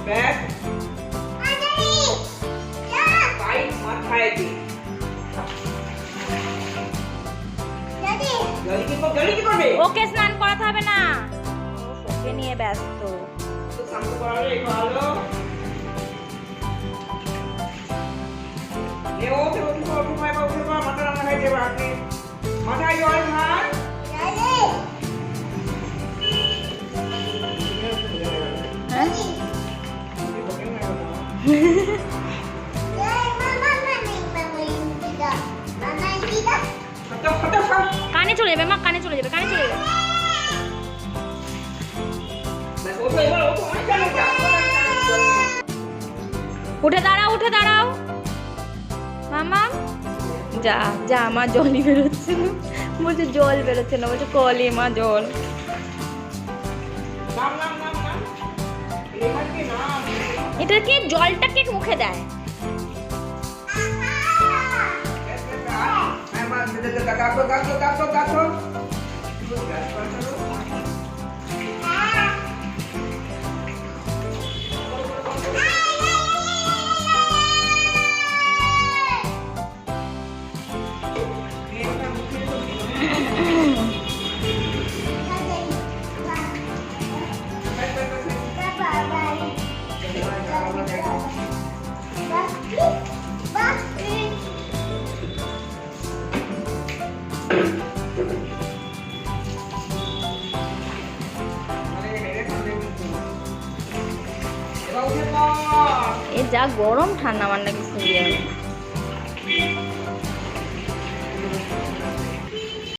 Bag pipe মাথায় দি জলদি কি করবে? ওকে স্নান করাতে হবে না, ওকে নিয়ে ব্যস্ত। তো স্নান করালে ভালো। মাথা রান্না খাই দেবো আপনি, মাথায় জল খান। কানে চলে যাবে মা, কানে চলে যাবে, কানে চলে যাবে। উঠে দাঁড়াও, উঠে দাঁড়াও মামা। যা যা, আমার জলই বেরোচ্ছে না, বলছে জল বেরোচ্ছে না, বলছে কলে মা জল। এটা কি জলটাকে মুখে দেয়? এ যা গরম, ঠান্ডা মান্ডা কিছু দিয়ে